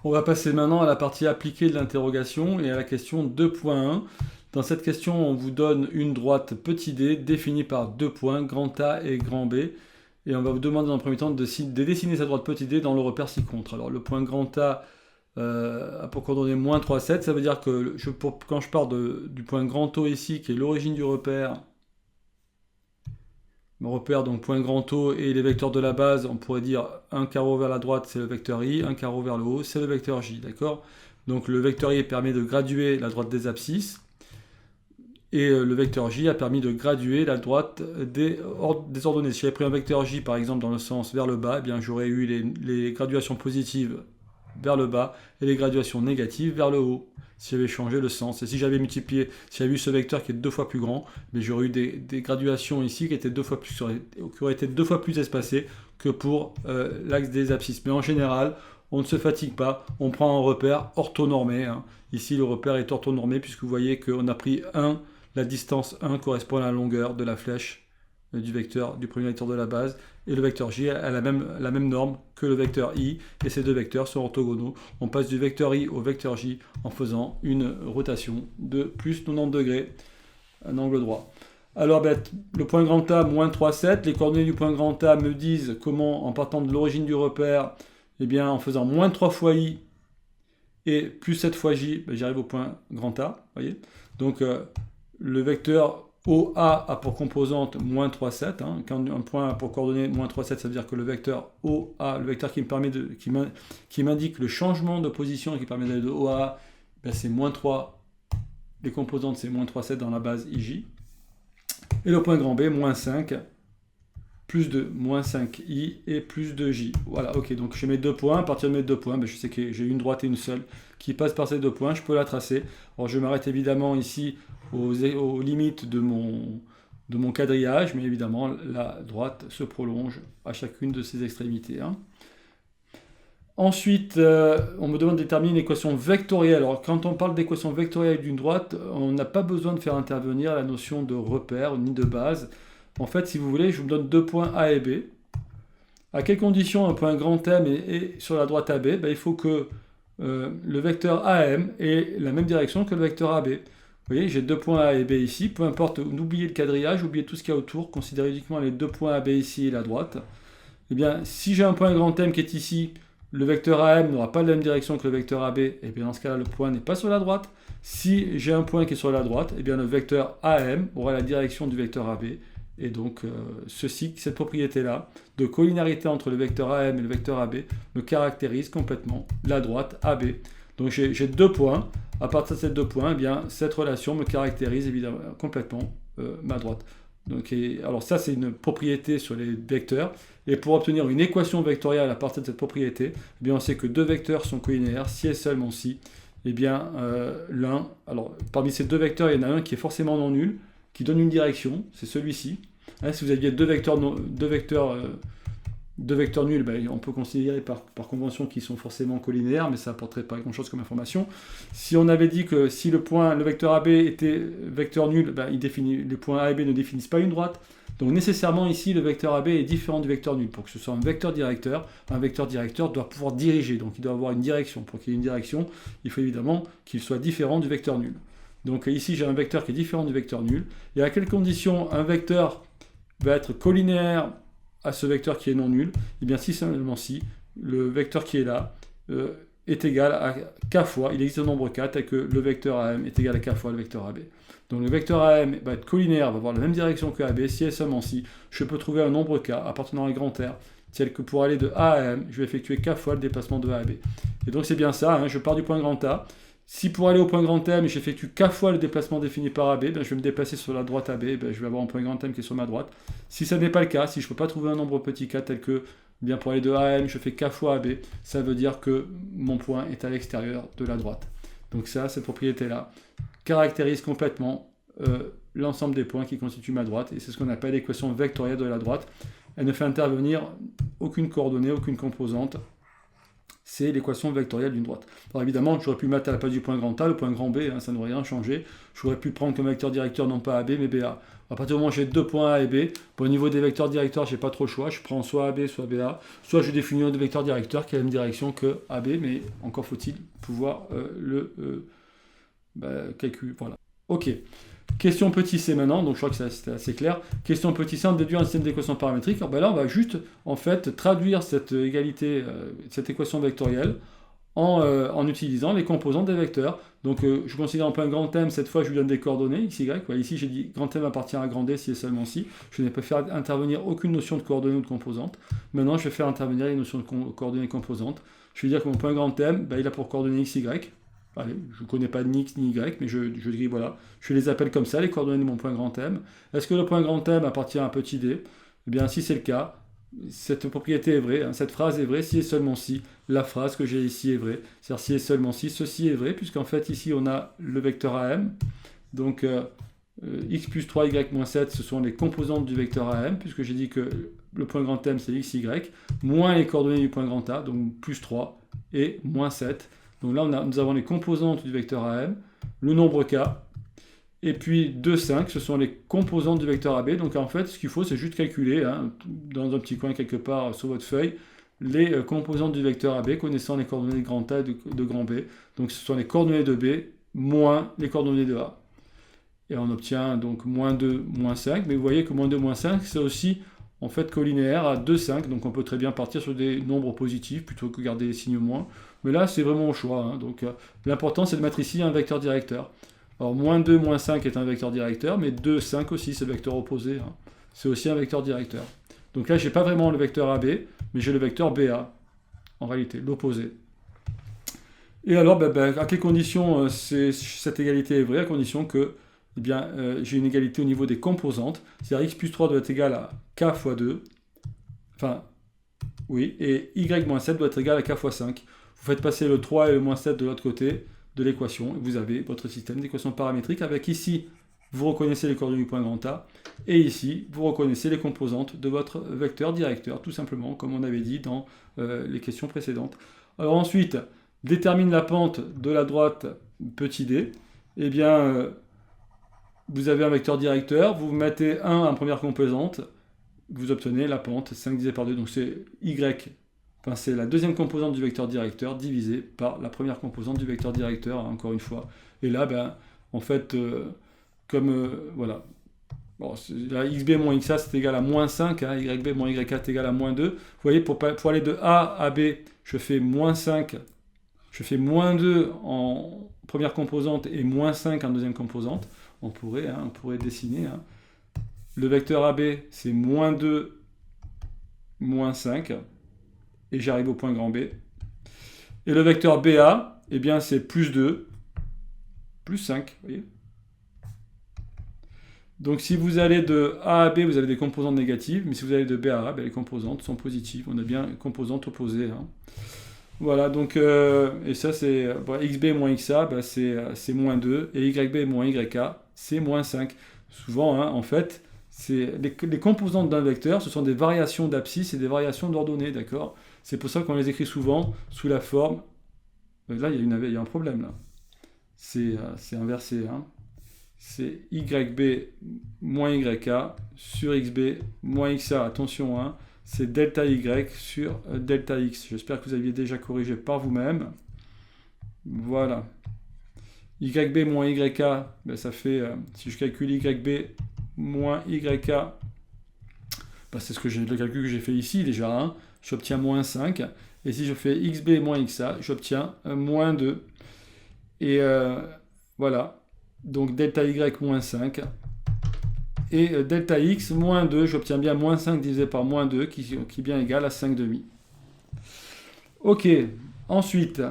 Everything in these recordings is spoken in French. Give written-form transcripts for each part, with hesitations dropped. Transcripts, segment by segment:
On va passer maintenant à la partie appliquée de l'interrogation et à la question 2.1. Dans cette question, on vous donne une droite petit d définie par deux points, grand A et grand B. Et on va vous demander dans le premier temps de dessiner sa droite petit d dans le repère ci-contre. Alors le point grand A a pour coordonnée moins 3, 7. Ça veut dire que quand je pars du point grand O ici, qui est l'origine du repère, mon repère, donc point grand O et les vecteurs de la base, on pourrait dire un carreau vers la droite, c'est le vecteur I, un carreau vers le haut, c'est le vecteur J, d'accord? Donc le vecteur I permet de graduer la droite des abscisses, et le vecteur J a permis de graduer la droite des ordonnées. Si j'avais pris un vecteur J, par exemple, dans le sens vers le bas, eh bien j'aurais eu les graduations positives vers le bas et les graduations négatives vers le haut, si j'avais changé le sens. Et si j'avais multiplié, si j'avais eu ce vecteur qui est deux fois plus grand, mais j'aurais eu des graduations ici qui étaient qui auraient été deux fois plus espacées que pour l'axe des abscisses. Mais en général, on ne se fatigue pas, on prend un repère orthonormé. Hein. Ici, le repère est orthonormé puisque vous voyez qu'on a pris 1, la distance 1 correspond à la longueur de la flèche du premier vecteur de la base, et le vecteur J a la même norme que le vecteur I, et ces deux vecteurs sont orthogonaux. On passe du vecteur I au vecteur J en faisant une rotation de plus 90 degrés, un angle droit. Alors le point grand A, moins 3, 7, les coordonnées du point grand A me disent comment, en partant de l'origine du repère, eh bien, en faisant moins 3 fois I et plus 7 fois J, j'arrive au point grand A, voyez. Donc le vecteur OA a pour composante moins 3, 7. Hein. Quand un point a pour coordonnée moins 3, 7, ça veut dire que le vecteur OA, le vecteur qui m'indique le changement de position et qui permet d'aller de OA, c'est moins 3. Les composantes, c'est moins 3, 7 dans la base IJ. Et le point grand B, moins 5, plus de moins 5i et plus de j. Voilà, ok, donc j'ai mes deux points. À partir de mes deux points, je sais que j'ai une droite et une seule qui passe par ces deux points. Je peux la tracer. Alors je m'arrête évidemment ici aux limites de mon quadrillage, mais évidemment la droite se prolonge à chacune de ses extrémités. Hein. Ensuite, on me demande de déterminer une équation vectorielle. Alors quand on parle d'équation vectorielle d'une droite, on n'a pas besoin de faire intervenir la notion de repère ni de base. En fait, si vous voulez, je vous donne deux points A et B. À quelles conditions un point grand M est sur la droite AB? Il faut que le vecteur AM ait la même direction que le vecteur AB. Vous voyez, j'ai deux points A et B ici. Peu importe, n'oubliez le quadrillage, oubliez tout ce qu'il y a autour. Considérez uniquement les deux points AB ici et la droite. Eh bien, si j'ai un point grand M qui est ici, le vecteur AM n'aura pas la même direction que le vecteur AB. Et bien dans ce cas-là, le point n'est pas sur la droite. Si j'ai un point qui est sur la droite, eh bien le vecteur AM aura la direction du vecteur AB. Et donc, cette propriété-là, de collinarité entre le vecteur AM et le vecteur AB, me caractérise complètement la droite AB. Donc, j'ai deux points. À partir de ces deux points, eh bien, cette relation me caractérise évidemment complètement ma droite. Donc, alors ça, c'est une propriété sur les vecteurs. Et pour obtenir une équation vectorielle à partir de cette propriété, eh bien, on sait que deux vecteurs sont collinéaires si et seulement si. Eh bien, alors parmi ces deux vecteurs, il y en a un qui est forcément non nul, qui donne une direction, c'est celui-ci. Hein, si vous aviez deux vecteurs nuls, on peut considérer par convention qu'ils sont forcément collinéaires, mais ça n'apporterait pas grand-chose comme information. Si on avait dit que si le vecteur AB était vecteur nul, les points A et B ne définissent pas une droite. Donc nécessairement ici, le vecteur AB est différent du vecteur nul. Pour que ce soit un vecteur directeur doit pouvoir diriger, donc il doit avoir une direction. Pour qu'il y ait une direction, il faut évidemment qu'il soit différent du vecteur nul. Donc ici, j'ai un vecteur qui est différent du vecteur nul. Et à quelles conditions un vecteur va être collinéaire à ce vecteur qui est non nul? Eh bien, si seulement si le vecteur qui est là est égal à k fois, il existe un nombre k tel que le vecteur AM est égal à k fois le vecteur AB. Donc le vecteur AM va être collinéaire, va avoir la même direction que AB, si et seulement si je peux trouver un nombre k appartenant à grand R, tel que pour aller de A à M, je vais effectuer k fois le déplacement de A à B. Et donc c'est bien ça, hein, je pars du point grand A. Si pour aller au point grand M, j'effectue k fois le déplacement défini par AB, je vais me déplacer sur la droite AB, je vais avoir un point grand M qui est sur ma droite. Si ça n'est pas le cas, si je ne peux pas trouver un nombre petit k tel que, pour aller de A à M, je fais k fois AB, ça veut dire que mon point est à l'extérieur de la droite. Donc ça, cette propriété-là, caractérise complètement l'ensemble des points qui constituent ma droite, et c'est ce qu'on appelle l'équation vectorielle de la droite. Elle ne fait intervenir aucune coordonnée, aucune composante. c'est l'équation vectorielle d'une droite. Alors évidemment, j'aurais pu mettre à la place du point grand A le point grand B, hein, ça n'aurait rien changé. J'aurais pu prendre comme vecteur directeur non pas AB mais BA. À partir du moment où j'ai deux points A et B, pour le niveau des vecteurs directeurs, je n'ai pas trop le choix. Je prends soit AB, soit BA, soit je définis un vecteur directeur qui a la même direction que AB, mais encore faut-il pouvoir calculer. Voilà. Ok. Question petit c maintenant, donc je crois que c'était assez clair. Question petit c, on déduire un système d'équations paramétriques. Alors, là, on va juste en fait traduire cette égalité, cette équation vectorielle en utilisant les composantes des vecteurs. Donc je considère en plein grand M, cette fois je lui donne des coordonnées, x, y. Ouais, ici j'ai dit grand M appartient à grand D si et seulement si. Je n'ai pas fait intervenir aucune notion de coordonnées ou de composantes. Maintenant je vais faire intervenir les notions de coordonnées et composantes. Je vais dire que mon point grand M, il a pour coordonnées x, y. Allez, je ne connais pas ni x ni y, mais je dis voilà. Je les appelle comme ça, les coordonnées de mon point grand M. Est-ce que le point grand M appartient à un petit d? Eh bien si c'est le cas, cette propriété est vraie, hein, cette phrase est vraie si et seulement si la phrase que j'ai ici est vraie. C'est-à-dire si et seulement si ceci est vrai, puisqu'en fait ici on a le vecteur AM, donc x plus 3, y moins 7, ce sont les composantes du vecteur AM, puisque j'ai dit que le point grand M c'est x, y, moins les coordonnées du point grand A, donc plus 3 et moins 7. Donc là nous avons les composantes du vecteur AM, le nombre k, et puis 2, 5, ce sont les composantes du vecteur AB. Donc en fait, ce qu'il faut, c'est juste calculer, hein, dans un petit coin quelque part sur votre feuille, les composantes du vecteur AB connaissant les coordonnées de grand A et de grand B. Donc ce sont les coordonnées de B moins les coordonnées de A. Et on obtient donc moins 2, moins 5. Mais vous voyez que moins 2, moins 5, c'est aussi en fait collinéaire à 2, 5. Donc on peut très bien partir sur des nombres positifs plutôt que garder les signes moins. Mais là, c'est vraiment au choix. Hein. Donc l'important, c'est de mettre ici un vecteur directeur. Alors, moins 2, moins 5 est un vecteur directeur, mais 2, 5 aussi, c'est le vecteur opposé. Hein. C'est aussi un vecteur directeur. Donc là, je n'ai pas vraiment le vecteur AB, mais j'ai le vecteur BA, en réalité, l'opposé. Et alors, à quelles conditions cette égalité est vraie? À condition que j'ai une égalité au niveau des composantes. C'est-à-dire x plus 3 doit être égal à k fois 2. Enfin, oui, et y moins 7 doit être égal à k fois 5. Vous faites passer le 3 et le moins 7 de l'autre côté de l'équation, et vous avez votre système d'équations paramétriques avec ici, vous reconnaissez les coordonnées du point grand A, et ici, vous reconnaissez les composantes de votre vecteur directeur, tout simplement, comme on avait dit dans les questions précédentes. Alors ensuite, détermine la pente de la droite petit d, eh bien, vous avez un vecteur directeur, vous mettez 1 en première composante, vous obtenez la pente 5 divisé par 2, donc c'est y. Enfin, c'est la deuxième composante du vecteur directeur divisée par la première composante du vecteur directeur, hein, encore une fois. Et là, en fait, voilà. Bon, là, xb moins xa, c'est égal à moins 5, hein, yb moins yk est égal à moins 2. Vous voyez, pour aller de A à B, je fais moins 5, je fais moins 2 en première composante et moins 5 en deuxième composante. On pourrait dessiner. Hein. Le vecteur AB, c'est moins 2, moins 5. Et j'arrive au point grand B. Et le vecteur BA, eh bien c'est plus 2, plus 5, vous voyez. Donc si vous allez de A à B, vous avez des composantes négatives, mais si vous allez de B à A, les composantes sont positives. On a bien une composante opposée. Hein. Voilà, donc, et ça c'est, xb moins xa, c'est moins 2, et yb moins yk, c'est moins 5. Souvent, hein, en fait, les composantes d'un vecteur, ce sont des variations d'abscisse et des variations d'ordonnées, d'accord? C'est pour ça qu'on les écrit souvent sous la forme... Là, il y a un problème, là. C'est inversé, hein. C'est yb moins yk sur xb moins xa. Attention, hein. C'est delta y sur delta x. J'espère que vous aviez déjà corrigé par vous-même. Voilà. Yb moins yk, ça fait... si je calcule yb moins yk, c'est le calcul que j'ai fait ici déjà, hein. J'obtiens moins 5. Et si je fais xb moins xa, j'obtiens moins 2. Et voilà. Donc delta y moins 5. Et delta x moins 2, j'obtiens bien moins 5 divisé par moins 2, qui est bien égal à 5 demi. Ok. Ensuite,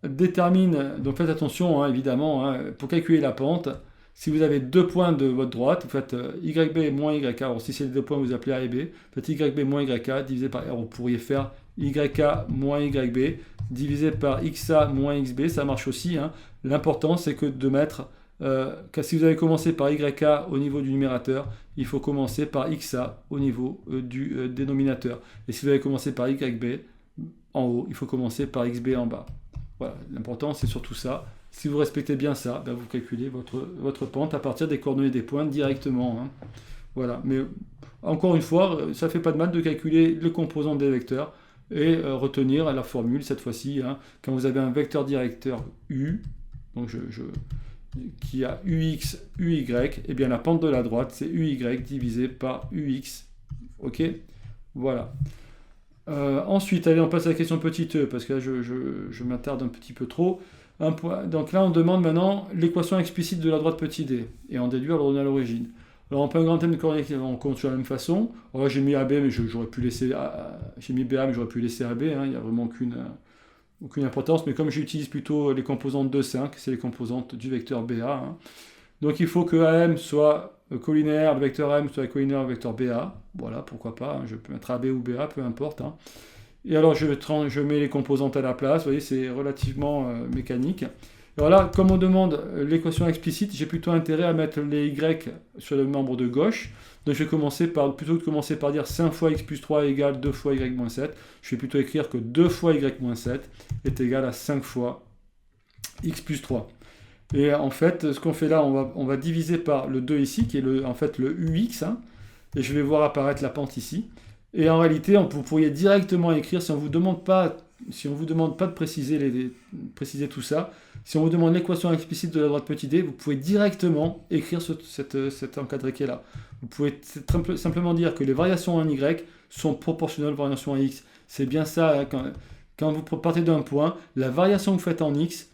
détermine, donc faites attention, hein, évidemment, hein, pour calculer la pente, si vous avez deux points de votre droite, vous faites yb moins yk. Alors si c'est les deux points, vous appelez a et b. Faites yb moins yk divisé par r. Vous pourriez faire yk moins yb divisé par xa moins xb. Ça marche aussi. Hein. L'important, c'est que de mettre... si vous avez commencé par yk au niveau du numérateur, il faut commencer par xa au niveau du dénominateur. Et si vous avez commencé par yb, en haut, il faut commencer par xb en bas. Voilà, l'important c'est surtout ça. Si vous respectez bien ça, ben vous calculez votre pente à partir des coordonnées des points directement. Hein. Voilà, mais encore une fois, ça ne fait pas de mal de calculer les composants des vecteurs et retenir la formule cette fois-ci. Hein, quand vous avez un vecteur directeur U, donc qui a UX, UY, et bien la pente de la droite c'est UY divisé par UX. Ok, voilà. Ensuite, allez, on passe à la question petite e, parce que là je m'attarde un petit peu trop. Donc là, on demande maintenant l'équation explicite de la droite petit d et en déduire l'ordonnée à l'origine. Alors, on peut un grand thème de coordonnées, on compte sur la même façon. Alors là, j'ai mis AB, mais j'aurais pu laisser j'ai mis BA, mais j'aurais pu laisser AB. Hein, il n'y a vraiment aucune importance. Mais comme j'utilise plutôt les composantes de 5, c'est les composantes du vecteur BA. Hein. Donc, il faut que AM soit collinéaire, le vecteur AM soit collinéaire au vecteur BA. Voilà, pourquoi pas. Hein, je peux mettre AB ou BA, peu importe. Hein. Et alors, je mets les composantes à la place. Vous voyez, c'est relativement mécanique. Alors là, comme on demande l'équation explicite, j'ai plutôt intérêt à mettre les y sur le membre de gauche. Donc je vais commencer plutôt que de commencer par dire 5 fois x plus 3 égale 2 fois y moins 7, je vais plutôt écrire que 2 fois y moins 7 est égal à 5 fois x plus 3. Et en fait, ce qu'on fait là, on va diviser par le 2 ici, qui est en fait le ux, hein, et je vais voir apparaître la pente ici. Et en réalité, vous pourriez directement écrire, si on ne vous demande pas de préciser tout ça, si on vous demande l'équation explicite de la droite petit d, vous pouvez directement écrire cet encadré qui est là. Vous pouvez simplement dire que les variations en y sont proportionnelles aux variations en x. C'est bien ça, hein, quand vous partez d'un point, la variation que vous faites en x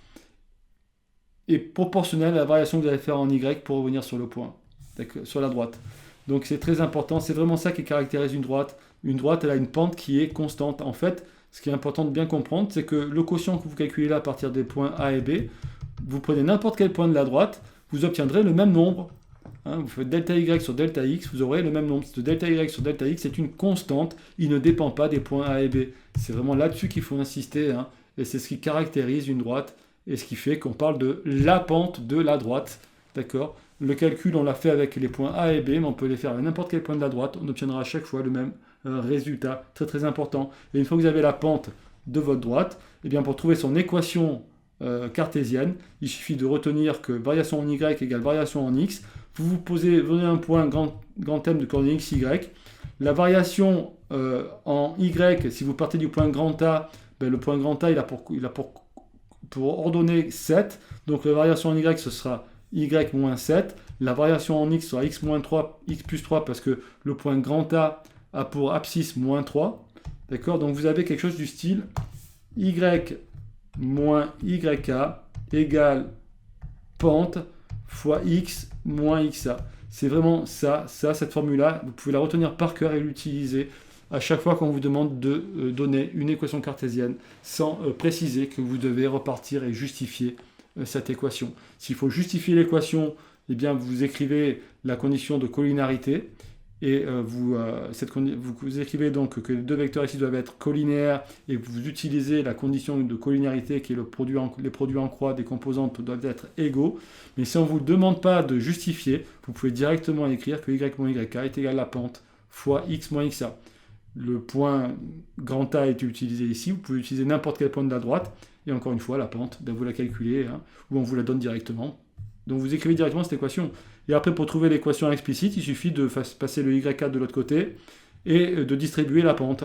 est proportionnelle à la variation que vous allez faire en y pour revenir sur le point, sur la droite. Donc c'est très important, c'est vraiment ça qui caractérise une droite. Une droite, elle a une pente qui est constante. En fait, ce qui est important de bien comprendre, c'est que le quotient que vous calculez là à partir des points A et B, vous prenez n'importe quel point de la droite, vous obtiendrez le même nombre. Hein, vous faites delta y sur delta x, vous aurez le même nombre. Ce delta y sur delta x est une constante, il ne dépend pas des points A et B. C'est vraiment là-dessus qu'il faut insister, hein, et c'est ce qui caractérise une droite, et ce qui fait qu'on parle de la pente de la droite. D'accord ? Le calcul, on l'a fait avec les points A et B, mais on peut les faire avec n'importe quel point de la droite, on obtiendra à chaque fois le même résultat, très très important. Et une fois que vous avez la pente de votre droite, et bien pour trouver son équation cartésienne, il suffit de retenir que variation en y égale variation en x. Vous donnez un point grand M de coordonnées x, y. La variation en y, si vous partez du point grand A, ben le point grand A il a pour ordonnée 7. Donc la variation en y, ce sera y moins 7. La variation en x sera x moins 3, x plus 3, parce que le point grand A a pour abscisse moins 3. D'accord ? Donc vous avez quelque chose du style y moins yk égale pente fois x moins xa. C'est vraiment ça, cette formule-là, vous pouvez la retenir par cœur et l'utiliser à chaque fois qu'on vous demande de donner une équation cartésienne sans préciser que vous devez repartir et justifier cette équation. S'il faut justifier l'équation, eh bien vous écrivez la condition de collinarité et vous écrivez donc que les deux vecteurs ici doivent être collinéaires et vous utilisez la condition de collinéarité qui est les produits en croix des composantes doivent être égaux. Mais si on ne vous demande pas de justifier, vous pouvez directement écrire que y moins yk est égal à la pente fois x moins xa. Le point grand A est utilisé ici, vous pouvez utiliser n'importe quel point de la droite, et encore une fois, la pente, ben vous la calculez, hein, ou on vous la donne directement. Donc vous écrivez directement cette équation. Et après, pour trouver l'équation explicite, il suffit de passer le y4 de l'autre côté, et de distribuer la pente.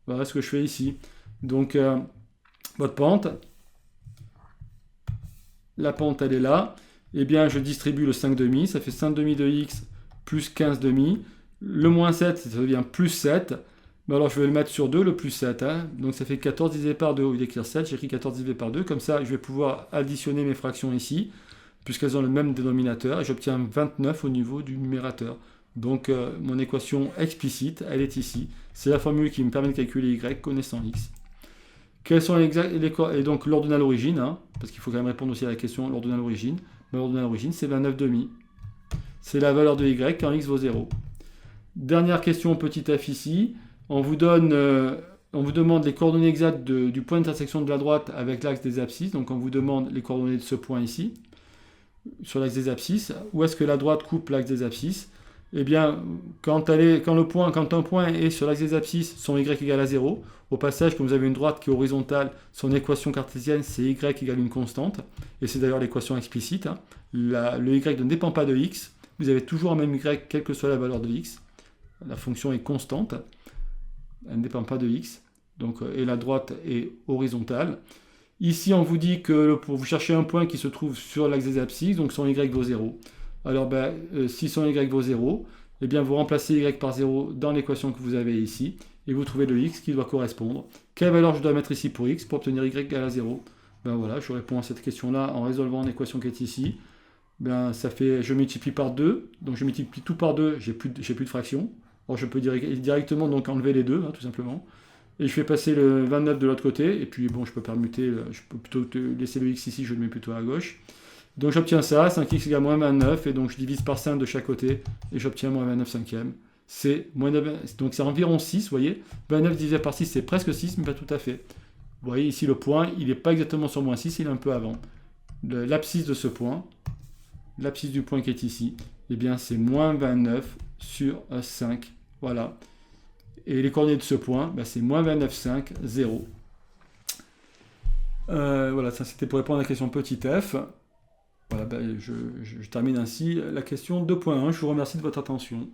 Voilà ce que je fais ici. Donc, votre pente, la pente, elle est là. Eh bien, je distribue le 5,5, ça fait 5,5 de x plus 15,5. Le moins 7, ça devient plus 7. Ben alors je vais le mettre sur 2, le plus 7. Hein. Donc ça fait 14 divisé par 2. Au lieu d'écrire 7, j'écris 14 divisé par 2. Comme ça, je vais pouvoir additionner mes fractions ici, puisqu'elles ont le même dénominateur. Et j'obtiens 29 au niveau du numérateur. Donc mon équation explicite, elle est ici. C'est la formule qui me permet de calculer y connaissant x. Quels sont et donc l'ordonnée à l'origine, hein, parce qu'il faut quand même répondre aussi à la question l'ordonnée à l'origine. L'ordonnée à l'origine, c'est 29,5. C'est la valeur de y quand x vaut 0. Dernière question, petit f ici. On vous demande les coordonnées exactes du point d'intersection de la droite avec l'axe des abscisses. Donc on vous demande les coordonnées de ce point ici, sur l'axe des abscisses. Où est-ce que la droite coupe l'axe des abscisses? eh bien, quand un point est sur l'axe des abscisses, son y égale à 0. Au passage, quand vous avez une droite qui est horizontale, son équation cartésienne, c'est y égale une constante. Et c'est d'ailleurs l'équation explicite. Hein. Le y ne dépend pas de x. Vous avez toujours un même y, quelle que soit la valeur de x. La fonction est constante. Elle ne dépend pas de x. Donc, et la droite est horizontale. Ici, on vous dit que vous cherchez un point qui se trouve sur l'axe des abscisses, donc son y vaut 0. Alors, si son y vaut 0, eh bien, vous remplacez y par 0 dans l'équation que vous avez ici, et vous trouvez le x qui doit correspondre. Quelle valeur je dois mettre ici pour x pour obtenir y égale à 0? Ben voilà, je réponds à cette question-là en résolvant l'équation qui est ici. Ben, ça fait, je multiplie par 2, donc je multiplie tout par 2, j'ai plus de fraction. Alors je peux directement donc enlever les deux, hein, tout simplement. Et je fais passer le 29 de l'autre côté, et puis bon, je peux permuter, je peux plutôt laisser le x ici, je le mets plutôt à gauche. Donc j'obtiens ça, 5x égale moins 29, et donc je divise par 5 de chaque côté, et j'obtiens moins 29 cinquièmes. Donc c'est environ 6, vous voyez. 29 divisé par 6, c'est presque 6, mais pas tout à fait. Vous voyez ici le point, il n'est pas exactement sur moins 6, il est un peu avant. L'abscisse de ce point, l'abscisse du point qui est ici, eh bien c'est moins 29 sur 5, voilà. Et les coordonnées de ce point, c'est moins 29,5, 0. Voilà, ça c'était pour répondre à la question petit f. Voilà, je termine ainsi la question 2.1. Je vous remercie de votre attention.